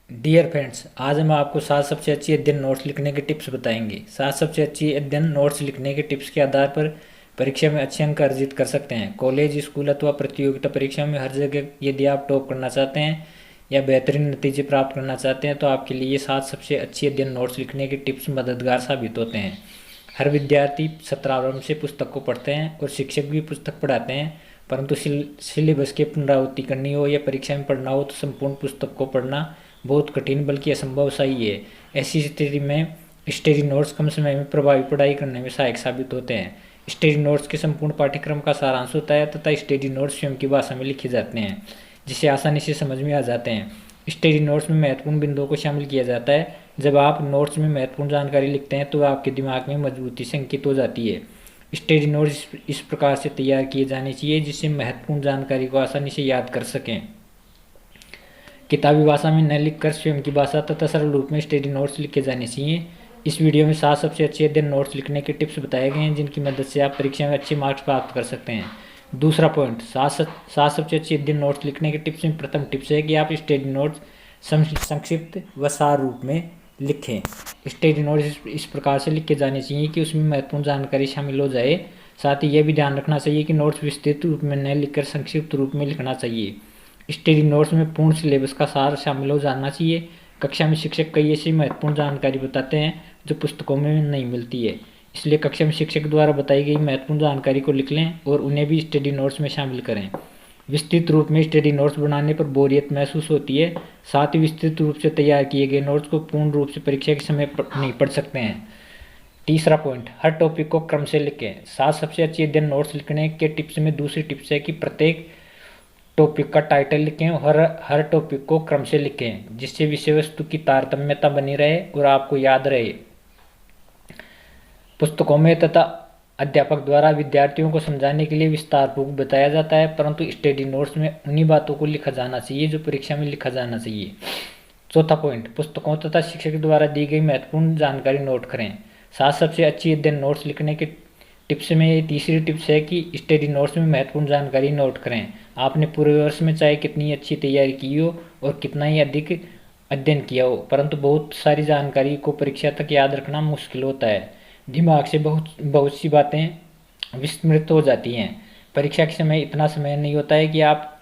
Dear friends, आज हम आपको 7 सबसे अच्छी अध्ययन नोट्स लिखने के टिप्स बताएंगे। 7 सबसे अच्छी अध्ययन नोट्स लिखने के टिप्स के आधार पर परीक्षा में अच्छे अंक अर्जित कर सकते हैं। कॉलेज, स्कूल अथवा प्रतियोगिता परीक्षा में हर जगह यदि आप टॉप करना चाहते हैं या बेहतरीन नतीजे प्राप्त करना चाहते हैं तो आपके लिए ये 7 सबसे अच्छी अध्ययन नोट्स लिखने के टिप्स मददगार साबित होते हैं। हर विद्यार्थी सत्रारंभ से पुस्तक को पढ़ते हैं और शिक्षक भी पुस्तक पढ़ाते हैं, परंतु सिलेबस की पुनरावृत्ति करनी हो या परीक्षा में पढ़ना हो तो संपूर्ण पुस्तक को पढ़ना बहुत कठिन बल्कि असंभव सा ही है। ऐसी स्थिति में स्टडी नोट्स कम समय में प्रभावी पढ़ाई करने में सहायक साबित होते हैं। स्टडी नोट्स के संपूर्ण पाठ्यक्रम का सारांश होता है तथा स्टडी नोट्स स्वयं की भाषा में लिखे जाते हैं जिसे आसानी से समझ में आ जाते हैं। स्टडी नोट्स में महत्वपूर्ण बिंदुओं को शामिल किया जाता है। जब आप नोट्स में महत्वपूर्ण जानकारी लिखते हैं तो आपके दिमाग में मजबूती से अंकित हो जाती है। स्टडी नोट्स इस प्रकार से तैयार किए जाने चाहिए जिससे महत्वपूर्ण जानकारी को आसानी से याद कर सकें। किताबी भाषा में न लिखकर स्वयं की भाषा तथा सरल रूप में स्टडी नोट्स लिखे जाने चाहिए। इस वीडियो में 7 सबसे अच्छे अध्ययन नोट्स लिखने के टिप्स बताए गए हैं जिनकी मदद से आप परीक्षा में अच्छे मार्क्स प्राप्त कर सकते हैं। दूसरा पॉइंट, 7 सबसे अच्छे अध्ययन नोट्स लिखने के टिप्स में प्रथम टिप्स है कि आप स्टडी नोट्स संक्षिप्त व सार रूप में लिखें। स्टडी नोट्स इस प्रकार से लिखे जाने चाहिए कि उसमें महत्वपूर्ण जानकारी शामिल हो जाए। साथ ही यह भी ध्यान रखना चाहिए कि नोट्स विस्तृत रूप में न लिखकर संक्षिप्त रूप में लिखना चाहिए। स्टडी नोट्स में पूर्ण सिलेबस का सार शामिल हो जाना चाहिए। कक्षा में शिक्षक कई ऐसी महत्वपूर्ण जानकारी बताते हैं जो पुस्तकों में नहीं मिलती है, इसलिए कक्षा में शिक्षक द्वारा बताई गई महत्वपूर्ण जानकारी को लिख लें और उन्हें भी स्टडी नोट्स में शामिल करें। विस्तृत रूप में स्टडी नोट्स बनाने पर बोरियत महसूस होती है। साथ ही विस्तृत रूप से तैयार किए गए नोट्स को पूर्ण रूप से परीक्षा के समय नहीं पढ़ सकते हैं। तीसरा पॉइंट, हर टॉपिक को क्रम से लिखें। 7 सबसे अच्छी अध्ययन नोट्स लिखने के टिप्स में दूसरी टिप्स है कि प्रत्येक टॉपिक का टाइटल लिखें और हर टॉपिक को क्रम से लिखें जिससे विषय वस्तु की तारतम्यता बनी रहे और आपको याद रहे। पुस्तकों में तथा अध्यापक द्वारा विद्यार्थियों को समझाने के लिए विस्तारपूर्वक बताया जाता है, परंतु स्टडी नोट्स में उन्हीं बातों को लिखा जाना चाहिए जो परीक्षा में लिखा जाना चाहिए। चौथा पॉइंट, पुस्तकों तथा शिक्षक द्वारा दी गई महत्वपूर्ण जानकारी नोट करें। 7 सबसे अच्छी अध्ययन नोट्स लिखने के टिप्स में ये तीसरी टिप्स है कि स्टडी नोट्स में महत्वपूर्ण जानकारी नोट करें। आपने पूरे वर्ष में चाहे कितनी अच्छी तैयारी की हो और कितना ही अधिक अध्ययन किया हो, परंतु बहुत सारी जानकारी को परीक्षा तक याद रखना मुश्किल होता है। दिमाग से बहुत सी बातें विस्मृत हो जाती हैं। परीक्षा के समय इतना समय नहीं होता है कि आप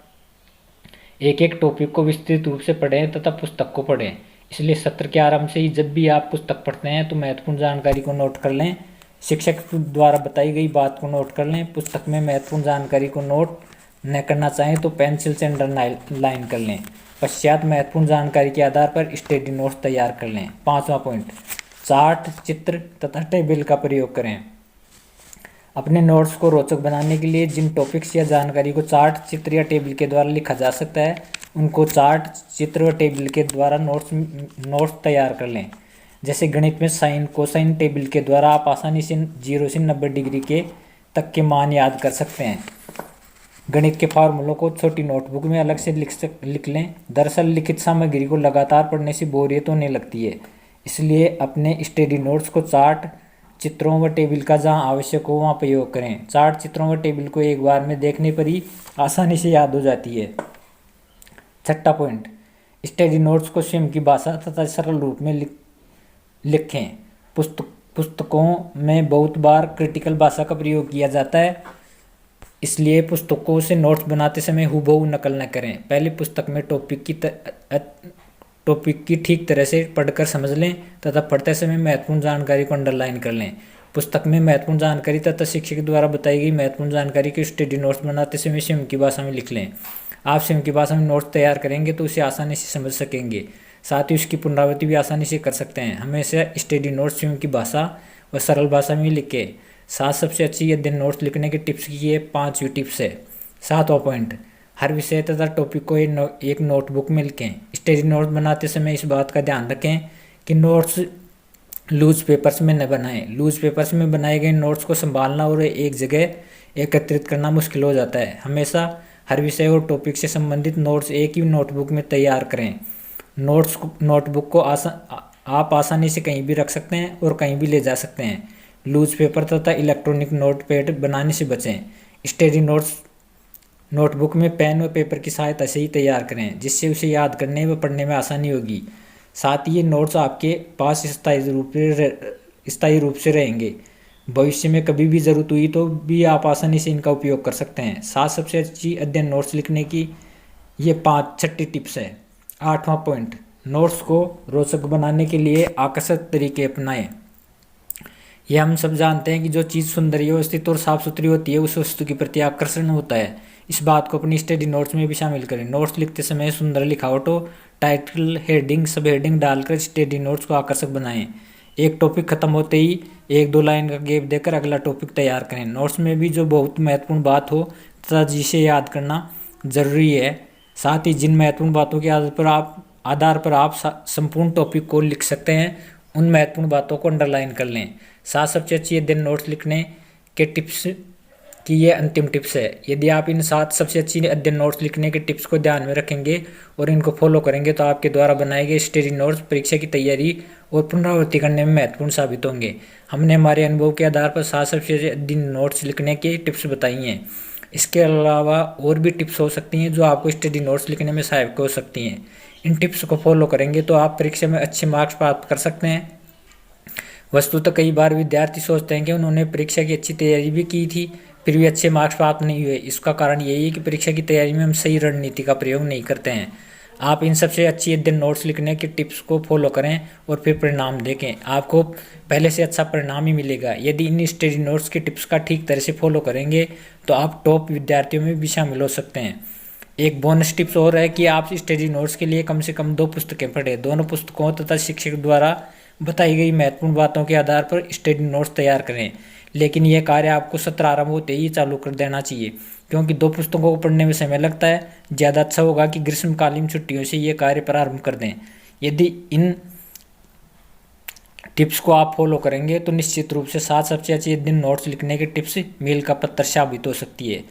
एक एक टॉपिक को विस्तृत रूप से पढ़ें तथा पुस्तक को पढ़ें, इसलिए सत्र के आरंभ से ही जब भी आप पुस्तक पढ़ते हैं तो महत्वपूर्ण जानकारी को नोट कर लें। शिक्षक द्वारा बताई गई बात को नोट कर लें। पुस्तक में महत्वपूर्ण जानकारी को नोट न करना चाहें तो पेंसिल से अंडरलाइन कर लें। पश्चात महत्वपूर्ण जानकारी के आधार पर स्टडी नोट्स तैयार कर लें। पांचवा पॉइंट, चार्ट, चित्र तथा टेबल का प्रयोग करें। अपने नोट्स को रोचक बनाने के लिए जिन टॉपिक्स या जानकारी को चार्ट, चित्र या टेबल के द्वारा लिखा जा सकता है उनको चार्ट, चित्र और टेबल के द्वारा नोट्स तैयार कर लें। जैसे गणित में साइन, कोसाइन टेबल के द्वारा आप आसानी से 0 से 90 डिग्री के तक के मान याद कर सकते हैं। गणित के फार्मूलों को छोटी नोटबुक में अलग से लिख लें। दरअसल लिखित सामग्री को लगातार पढ़ने से बोरियत होने लगती है, इसलिए अपने स्टडी नोट्स को चार्ट, चित्रों व टेबल का जहां आवश्यक हो वहां प्रयोग करें। चार्ट, चित्रों व टेबल को एक बार में देखने पर ही आसानी से याद हो जाती है। छठा पॉइंट, स्टडी नोट्स को स्वयं की भाषा तथा सरल रूप में लिखें। पुस्तकों में बहुत बार क्रिटिकल भाषा का प्रयोग किया जाता है, इसलिए पुस्तकों से नोट्स बनाते समय हूबहू नकल न करें। पहले पुस्तक में टॉपिक की ठीक तरह से पढ़कर समझ लें तथा पढ़ते समय महत्वपूर्ण जानकारी को अंडरलाइन कर लें। पुस्तक में महत्वपूर्ण जानकारी तथा शिक्षक द्वारा बताई गई महत्वपूर्ण जानकारी के स्टडी नोट्स बनाते समय स्वयं की भाषा में लिख लें। आप स्वयं की भाषा में नोट्स तैयार करेंगे तो उसे आसानी से समझ सकेंगे, साथ ही उसकी पुनरावृत्ति भी आसानी से कर सकते हैं। हमेशा स्टडी नोट्स स्वयं की भाषा व सरल भाषा में लिखें। 7 सबसे अच्छी अध्ययन नोट्स लिखने के टिप्स की ये 5वीं टिप्स है। 7वां पॉइंट, हर विषय तथा टॉपिक को एक नोटबुक में लिखें। स्टडी नोट्स बनाते समय इस बात का ध्यान रखें कि नोट्स लूज पेपर्स में न बनाएं। लूज पेपर्स में बनाए गए नोट्स को संभालना और एक जगह एकत्रित करना मुश्किल हो जाता है। हमेशा हर विषय और टॉपिक से संबंधित नोट्स एक ही नोटबुक में तैयार करें। नोटबुक को आप आसानी से कहीं भी रख सकते हैं और कहीं भी ले जा सकते हैं। लूज पेपर तथा इलेक्ट्रॉनिक नोटपैड बनाने से बचें। स्टडी नोट्स नोटबुक में पेन व पेपर की सहायता से ही तैयार करें, जिससे उसे याद करने व पढ़ने में आसानी होगी। साथ ही ये नोट्स आपके पास स्थायी रूप से रहेंगे। भविष्य में कभी भी ज़रूरत हुई तो भी आप आसानी से इनका उपयोग कर सकते हैं। 7 सबसे अच्छी अध्ययन नोट्स लिखने की ये 6ठी टिप्स है। 8वां पॉइंट, नोट्स को रोचक बनाने के लिए आकर्षक तरीके अपनाएं। यह हम सब जानते हैं कि जो चीज़ सुंदर, व्यवस्थित और साफ सुथरी होती है उस वस्तु के प्रति आकर्षण होता है। इस बात को अपनी स्टडी नोट्स में भी शामिल करें। नोट्स लिखते समय सुंदर लिखावट हो, टाइटल, हेडिंग, सब हेडिंग डालकर स्टडी नोट्स को आकर्षक बनाएं। एक टॉपिक खत्म होते ही 1-2 लाइन का गैप देकर अगला टॉपिक तैयार करें। नोट्स में भी जो बहुत महत्वपूर्ण बात हो तथा जिसे याद करना जरूरी है, साथ ही जिन महत्वपूर्ण बातों के आधार पर आप संपूर्ण टॉपिक को लिख सकते हैं, उन महत्वपूर्ण बातों को अंडरलाइन कर लें। 7 सबसे अच्छी अध्ययन नोट्स लिखने के टिप्स की ये अंतिम टिप्स है। यदि आप इन 7 सबसे अच्छी अध्ययन नोट्स लिखने के टिप्स को ध्यान में रखेंगे और इनको फॉलो करेंगे तो आपके द्वारा बनाए गए स्टडी नोट्स परीक्षा की तैयारी और पुनरावृत्ति करने में महत्वपूर्ण साबित होंगे। हमने हमारे अनुभव के आधार पर 7 सबसे अच्छे अध्ययन नोट्स लिखने की टिप्स बताई हैं। इसके अलावा और भी टिप्स हो सकती हैं जो आपको स्टडी नोट्स लिखने में सहायक हो सकती हैं। इन टिप्स को फॉलो करेंगे तो आप परीक्षा में अच्छे मार्क्स प्राप्त कर सकते हैं। वस्तुतः कई बार विद्यार्थी सोचते हैं कि उन्होंने परीक्षा की अच्छी तैयारी भी की थी, फिर भी अच्छे मार्क्स प्राप्त नहीं हुए। इसका कारण यही है कि परीक्षा की तैयारी में हम सही रणनीति का प्रयोग नहीं करते हैं। आप इन सबसे अच्छी अध्ययन नोट्स लिखने के टिप्स को फॉलो करें और फिर परिणाम देखें, आपको पहले से अच्छा परिणाम ही मिलेगा। यदि इन स्टडी नोट्स के टिप्स का ठीक तरह से फॉलो करेंगे तो आप टॉप विद्यार्थियों में भी शामिल हो सकते हैं। एक बोनस टिप्स और है कि आप स्टडी नोट्स के लिए कम से कम 2 पुस्तकें पढ़ें। दोनों पुस्तकों तथा शिक्षक द्वारा बताई गई महत्वपूर्ण बातों के आधार पर स्टडी नोट्स तैयार करें, लेकिन यह कार्य आपको सत्र आरंभ होते ही चालू कर देना चाहिए, क्योंकि 2 पुस्तकों को पढ़ने में समय लगता है। ज़्यादा अच्छा होगा कि ग्रीष्मकालीन छुट्टियों से यह कार्य प्रारंभ कर दें। यदि इन टिप्स को आप फॉलो करेंगे तो निश्चित रूप से 7 सबसे अच्छे अध्ययन नोट्स लिखने के टिप्स मील का पत्थर साबित हो सकती है।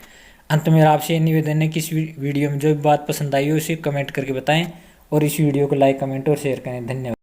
अंत में आपसे ये निवेदन है कि इस वीडियो में जो भी बात पसंद आई हो उसे कमेंट करके बताएं और इस वीडियो को लाइक, कमेंट और शेयर करें। धन्यवाद।